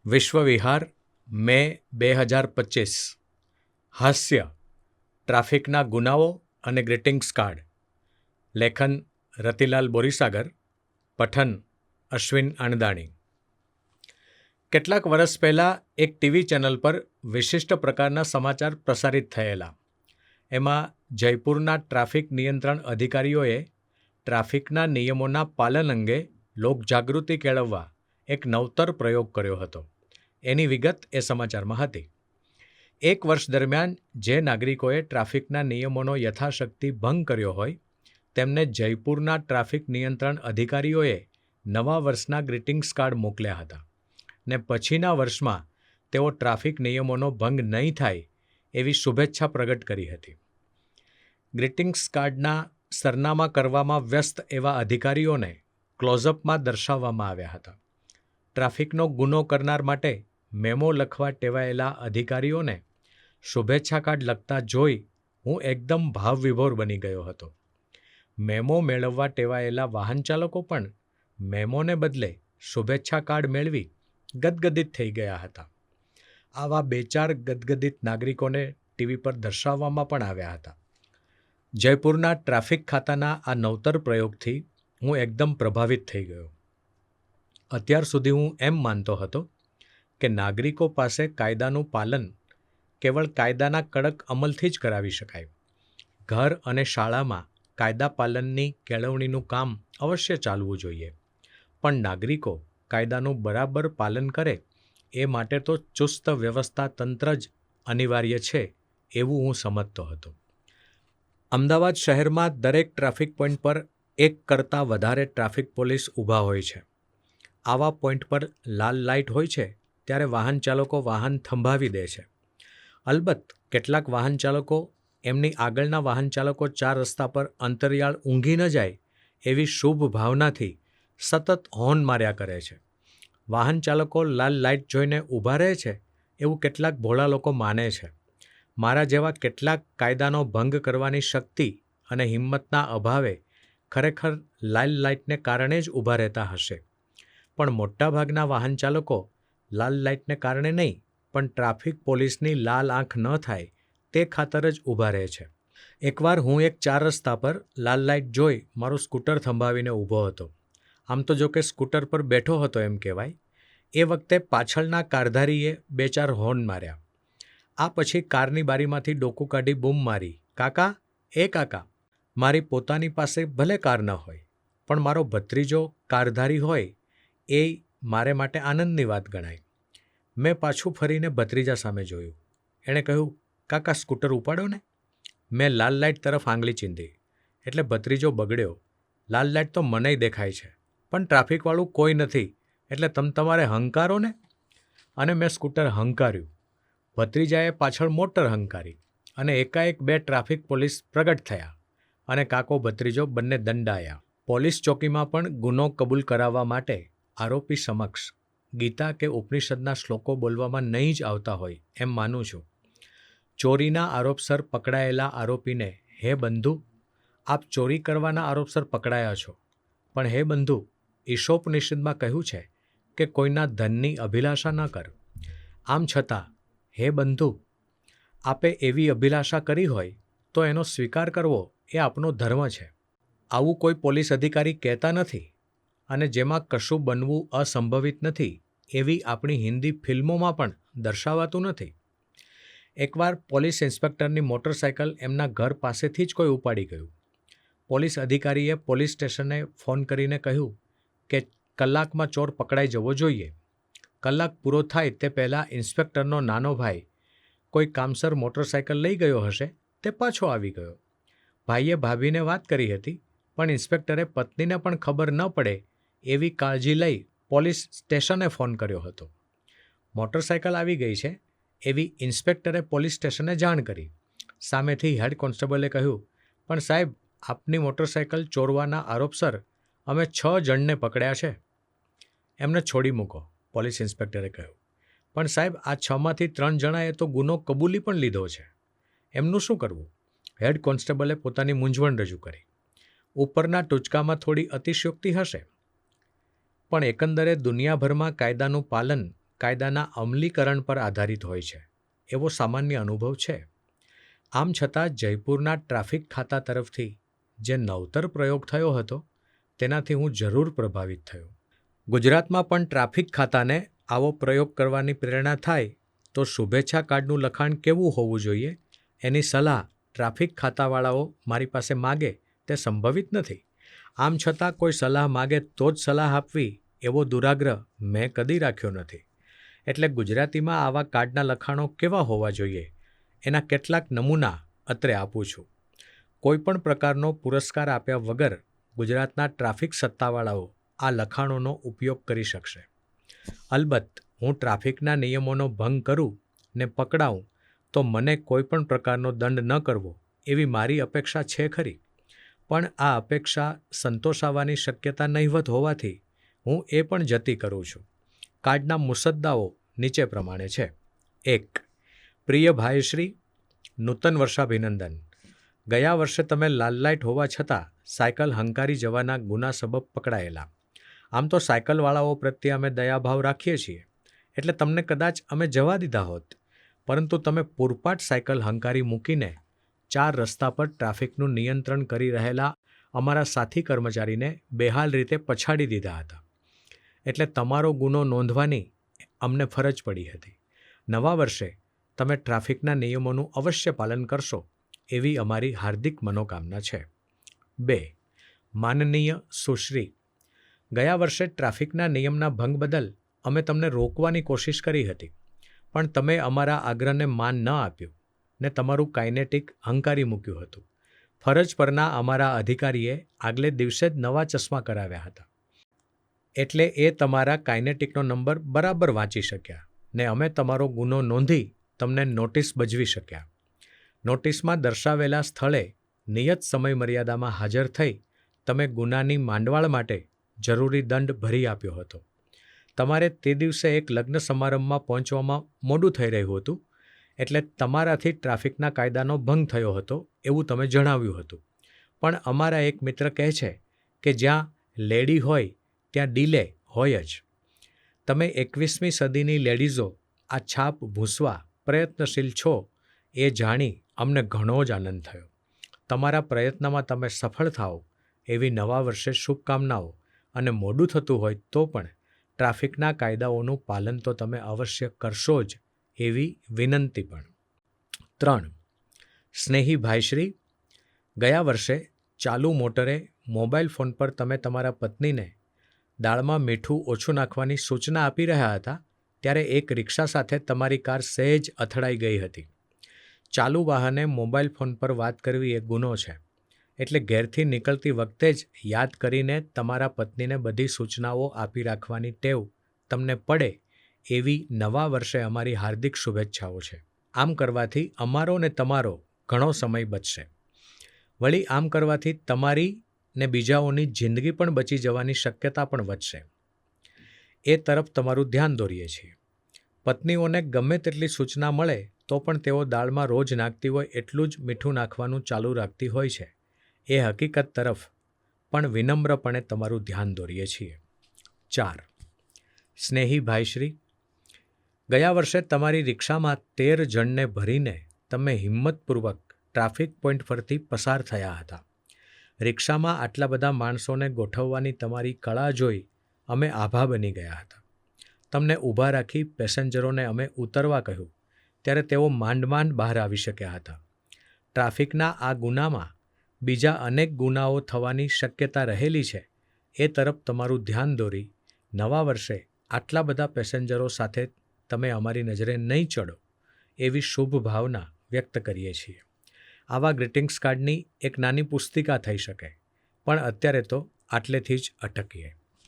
વિશ્વ વિહાર મે 2025 હાસ્ય ટ્રાફિકના ગુનાઓ અને ગ્રીટિંગ્સ કાર્ડ. લેખન રતિલાલ બોરીસાગર. પઠન અશ્વિન આણદાણી. કેટલાક વર્ષ પહેલાં એક ટીવી ચેનલ પર વિશિષ્ટ પ્રકારના સમાચાર પ્રસારિત થયેલા. એમાં જયપુરના ટ્રાફિક નિયંત્રણ અધિકારીઓએ ટ્રાફિકના નિયમોના પાલન અંગે લોકજાગૃતિ કેળવવા એક નવતર પ્રયોગ કર્યો હતો. એની વિગત એ સમાચારમાં હતી. એક વર્ષ દરમિયાન જે નાગરિકોએ ટ્રાફિકના નિયમોનો યથાશક્તિ ભંગ કર્યો હોય તેમને જયપુરના ટ્રાફિક નિયંત્રણ અધિકારીઓએ નવા વર્ષના ગ્રીટિંગ્સ કાર્ડ મોકલ્યા હતા ને પછીના વર્ષમાં તેઓ ટ્રાફિક નિયમોનો ભંગ નહીં થાય એવી શુભેચ્છા પ્રગટ કરી હતી. ગ્રીટિંગ્સ કાર્ડના સરનામા કરવામાં વ્યસ્ત એવા અધિકારીઓને ક્લોઝઅપમાં દર્શાવવામાં આવ્યા હતા. ટ્રાફિકનો ગુનો કરનાર માટે મેમો લખવા ટેવાયેલા અધિકારીઓને શુભેચ્છા કાર્ડ લખતા જોઈ હું એકદમ ભાવવિભોર બની ગયો હતો. મેમો મેળવવા ટેવાયેલા વાહન ચાલકો પણ મેમોને બદલે શુભેચ્છા કાર્ડ મેળવી ગદગદિત થઈ ગયા હતા. આવા 2-4 ગદગદિત નાગરિકોને ટીવી પર દર્શાવવામાં પણ આવ્યા હતા. જયપુરના ટ્રાફિક ખાતાના આ નવતર પ્રયોગથી હું એકદમ પ્રભાવિત થઈ ગયો. અત્યાર સુધી હું એમ માનતો હતો કે નાગરિકો પાસે કાયદાનું પાલન કેવળ કાયદાના કડક અમલથી જ કરાવી શકાય. ઘર અને શાળામાં કાયદા પાલનની કેળવણીનું કામ અવશ્ય ચાલવું જોઈએ, પણ નાગરિકો કાયદાનું બરાબર પાલન કરે એ માટે તો ચુસ્ત વ્યવસ્થા તંત્ર જ અનિવાર્ય છે એવું હું સમજતો હતો. અમદાવાદ શહેરમાં દરેક ટ્રાફિક પોઈન્ટ પર એક કરતાં વધારે ટ્રાફિક પોલીસ ઊભા હોય છે. આવા પોઈન્ટ પર લાલ લાઇટ હોય છે ત્યારે વાહન ચાલકો વાહન થંભાવી દે છે. અલબત્ત કેટલાક વાહન ચાલકો એમની આગળના વાહન ચાલકો 4 રસ્તા પર અંતરિયાળ ઊંઘી ન જાય એવી શુભ ભાવનાથી સતત હોર્ન માર્યા કરે છે. વાહન ચાલકો લાલ લાઇટ જોઈને ઊભા રહે છે એવું કેટલાક ભોળા લોકો માને છે. મારા જેવા કેટલાક કાયદાનો ભંગ કરવાની શક્તિ અને હિંમતના અભાવે ખરેખર લાલ લાઇટને કારણે જ ઊભા રહેતા હશે, પણ મોટાભાગના વાહન ચાલકો લાલ લાઇટને કારણે નહીં પણ ટ્રાફિક પોલીસની લાલ આંખ ન થાય તે ખાતર જ ઊભા રહે છે. એકવાર હું એક 4 રસ્તા પર લાલ લાઇટ જોઈ મારું સ્કૂટર થંભાવીને ઊભો હતો. આમ તો જો કે સ્કૂટર પર બેઠો હતો એમ કહેવાય. એ વખતે પાછળના કારધારીએ 2-4 હોર્ન માર્યા. આ પછી કારની બારીમાંથી ડોકું કાઢી બૂમ મારી, કાકા, એ કાકા. મારી પોતાની પાસે ભલે કાર ન હોય, પણ મારો ભત્રીજો કારધારી હોય એ મારે માટે આનંદની વાત ગણાય. મેં પાછું ફરીને ભત્રીજા સામે જોયું. એણે કહ્યું, કાકા સ્કૂટર ઉપાડો ને. મેં લાલ લાઇટ તરફ આંગળી ચીંધી એટલે ભત્રીજો બગડ્યો. લાલ લાઇટ તો મનેય દેખાય છે, પણ ટ્રાફિકવાળું કોઈ નથી એટલે તમારે હંકારો ને. અને મેં સ્કૂટર હંકાર્યું. ભત્રીજાએ પાછળ મોટર હંકારી અને એકાએક 2 ટ્રાફિક પોલીસ પ્રગટ થયા અને કાકો ભત્રીજો બંને દંડાયા. પોલીસ ચોકીમાં પણ ગુનો કબૂલ કરાવવા માટે આરોપી સમક્ષ ગીતા કે ઉપનિષદના શ્લોકો બોલવામાં નહીં જ આવતા હોય એમ માનું છું. ચોરીના આરોપસર પકડાયેલા આરોપીને, હે બંધુ, આપ ચોરી કરવાના આરોપસર પકડાયા છો, પણ હે બંધુ, ઈશોપનિષદમાં કહ્યું છે કે કોઈના ધનની અભિલાષા ન કર. આમ છતાં હે બંધુ, આપે એવી અભિલાષા કરી હોય તો એનો સ્વીકાર કરવો એ આપનો ધર્મ છે. આવું કોઈ પોલીસ અધિકારી કહેતા નથી અને જેમાં કશું બનવું અસંભવિત નથી એવી આપણી હિન્દી ફિલ્મોમાં પણ દર્શાવાતું નથી. એકવાર પોલીસ ઇન્સ્પેક્ટરની મોટરસાયકલ એમના ઘર પાસેથી જ કોઈ ઉપાડી ગયું. પોલીસ અધિકારીએ પોલીસ સ્ટેશને ફોન કરીને કહ્યું કે કલાકમાં ચોર પકડાઈ જવો જોઈએ. કલાક પૂરો થાય તે પહેલાં ઇન્સ્પેક્ટરનો નાનો ભાઈ કોઈ કામસર મોટરસાયકલ લઈ ગયો હશે તે પાછો આવી ગયો. ભાઈએ ભાભીને વાત કરી હતી, પણ ઇન્સ્પેક્ટરે પત્નીને પણ ખબર ન પડે એવી કાળજી લઈ પોલીસ સ્ટેશને ફોન કર્યો હતો. મોટરસાયકલ આવી ગઈ છે એવી ઇન્સ્પેક્ટરે પોલીસ સ્ટેશને જાણ કરી. સામેથી હેડ કોન્સ્ટેબલે કહ્યું, પણ સાહેબ, આપની મોટરસાયકલ ચોરવાના આરોપસર અમે 6 જણને પકડ્યા છે. એમને છોડી મૂકો, પોલીસ ઇન્સ્પેક્ટરે કહ્યું. પણ સાહેબ, આ 6માંથી 3 જણાએ તો ગુનો કબૂલી પણ લીધો છે. એમનું શું કરવું? હેડ કોન્સ્ટેબલે પોતાની મૂંઝવણ રજૂ કરી. ઉપરના ટૂચકામાં થોડી અતિશયોક્તિ હશે, પણ એકંદરે દુનિયાભરમાં કાયદાનું પાલન કાયદાના અમલીકરણ પર આધારિત હોય છે એવો સામાન્ય અનુભવ છે. આમ છતાં જયપુરના ટ્રાફિક ખાતા તરફથી જે નવતર પ્રયોગ થયો હતો તેનાથી હું જરૂર પ્રભાવિત થયો. ગુજરાતમાં પણ ટ્રાફિક ખાતાને આવો પ્રયોગ કરવાની પ્રેરણા થાય તો શુભેચ્છા કાર્ડનું લખાણ કેવું હોવું જોઈએ એની સલાહ ટ્રાફિક ખાતાવાળાઓ મારી પાસે માગે તે સંભવિત નથી. આમ છતાં કોઈ સલાહ માગે તો જ સલાહ આપવી એવો દુરાગ્રહ મેં કદી રાખ્યો નથી. એટલે ગુજરાતીમાં આવા કાર્ડના લખાણો કેવા હોવા જોઈએ એના કેટલાક નમૂના અત્રે આપું છું. કોઈ પણ પ્રકારનો પુરસ્કાર આપ્યા વગર ગુજરાતના ટ્રાફિક સત્તાવાળાઓ આ લખાણોનો ઉપયોગ કરી શકશે. અલબત્ત હું ટ્રાફિકના નિયમોનો ભંગ કરું ને પકડાઉં તો મને કોઈ પણ પ્રકારનો દંડ ન કરવો એવી મારી અપેક્ષા છે ખરી, પણ આ અપેક્ષા સંતોષાવાની શક્યતા નહિવત હોવાથી હું એ પણ જતી કરું છું. કાર્ડના મુસદ્દાઓ નીચે પ્રમાણે છે. 1. પ્રિય ભાઈશ્રી, નૂતન વર્ષાભિનંદન. ગયા વર્ષે તમે લાલ લાઇટ હોવા છતાં સાયકલ હંકારી જવાના ગુના સબબ પકડાયેલા. આમ તો સાયકલવાળાઓ પ્રત્યે અમે દયાભાવ રાખીએ છીએ એટલે તમને કદાચ અમે જવા દીધા હોત, પરંતુ તમે પૂરપાટ સાયકલ હંકારી મૂકીને 4 રસ્તા પર ટ્રાફિકનું નિયંત્રણ કરી રહેલા અમારા સાથી કર્મચારીને બેહાલ રીતે પછાડી દીધા હતા. એટલે તમારો ગુનો નોંધવાની અમને ફરજ પડી હતી. નવા વર્ષે તમે ટ્રાફિકના નિયમોનું અવશ્ય પાલન કરશો એવી અમારી હાર્દિક મનોકામના છે. 2. માનનીય સુશ્રી, ગયા વર્ષે ટ્રાફિકના નિયમના ભંગ બદલ અમે તમને રોકવાની કોશિશ કરી હતી, પણ તમે અમારા આગ્રહને માન ન આપ્યું ને તમારું કાઇનેટિક હંકારી મૂક્યું હતું. ફરજ પરના અમારા અધિકારીએ આગલે દિવસે જ નવા ચશ્મા કરાવ્યા હતા, એટલે એ તમારા કાઇનેટિકનો નંબર બરાબર વાંચી શક્યા ને અમે તમારો ગુનો નોંધી તમને નોટિસ બજવી શક્યા. નોટિસમાં દર્શાવેલા સ્થળે નિયત સમયમર્યાદામાં હાજર થઈ તમે ગુનાની માંડવાળ માટે જરૂરી દંડ ભરી આપ્યો હતો. તમારે તે દિવસે એક લગ્ન સમારંભમાં પહોંચવામાં મોડું થઈ રહ્યું હતું, એટલે તમારાથી ટ્રાફિકના કાયદાનો ભંગ થયો હતો એવું તમે જણાવ્યું હતું. પણ અમારા એક મિત્ર કહે છે કે જ્યાં લેડી હોય ત્યાં ડીલે હોય જ. તમે 21મી સદીની લેડીઝો આ છાપ ભૂંસવા પ્રયત્નશીલ છો એ જાણી અમને ઘણો જ આનંદ થયો. તમારા પ્રયત્નમાં તમે સફળ થાઓ એવી નવા વર્ષે શુભકામનાઓ, અને મોડું થતું હોય તો પણ ટ્રાફિકના કાયદાઓનું પાલન તો તમે અવશ્ય કરશો જ એવી વિનંતી પણ. 3. સ્નેહી ભાઈશ્રી, ગયા વર્ષે ચાલુ મોટરે મોબાઈલ ફોન પર તમે તમારા પત્નીને દાળમાં મીઠું ઓછું નાખવાની સૂચના આપી રહ્યા હતા ત્યારે એક રિક્ષા સાથે તમારી કાર સહેજ અથડાઈ ગઈ હતી. ચાલુ વાહને મોબાઈલ ફોન પર વાત કરવી એ ગુનો છે, એટલે ઘેરથી નીકળતી વખતે જ યાદ કરીને તમારા પત્નીને બધી સૂચનાઓ આપી રાખવાની ટેવ તમને પડે એવી નવા વર્ષે અમારી હાર્દિક શુભેચ્છાઓ છે. આમ કરવાથી અમારો ને તમારો ઘણો સમય બચશે. વળી આમ કરવાથી તમારી ને બીજાઓની જિંદગી પણ બચી જવાની શક્યતા પણ વધશે. એ તરફ તમારું ધ્યાન દોરીએ છીએ. પત્નીઓને ગમે તેટલી સૂચના મળે તો પણ તેઓ દાળમાં રોજ નાખતી હોય એટલું જ મીઠું નાખવાનું ચાલુ રાખતી હોય છે. એ હકીકત તરફ પણ વિનમ્રપણે તમારું ધ્યાન દોરીએ છીએ. 4. સ્નેહી ભાઈશ્રી, ગયા વર્ષે તમારી રિક્ષામાં 13 જણને ભરીને તમે હિંમતપૂર્વક ટ્રાફિક પોઈન્ટ પરથી પસાર થયા હતા. રિક્ષામાં આટલા બધા માણસોને ગોઠવવાની તમારી કળા જોઈ અમે આભા બની ગયા હતા. તમને ઊભા રાખી પેસેન્જરોને અમે ઉતરવા કહ્યું ત્યારે તેઓ માંડ માંડ બહાર આવી શક્યા હતા. ટ્રાફિકના આ ગુનામાં બીજા અનેક ગુનાઓ થવાની શક્યતા રહેલી છે એ તરફ તમારું ધ્યાન દોરી નવા વર્ષે આટલા બધા પેસેન્જરો સાથે તમે અમારી નજરે નહીં ચડો એવી શુભ ભાવના વ્યક્ત કરીએ છીએ. આવા ગ્રીટિંગ્સ કાર્ડની એક નાની પુસ્તિકા થઈ શકે, પણ અત્યારે તો આટલેથી જ અટકીએ.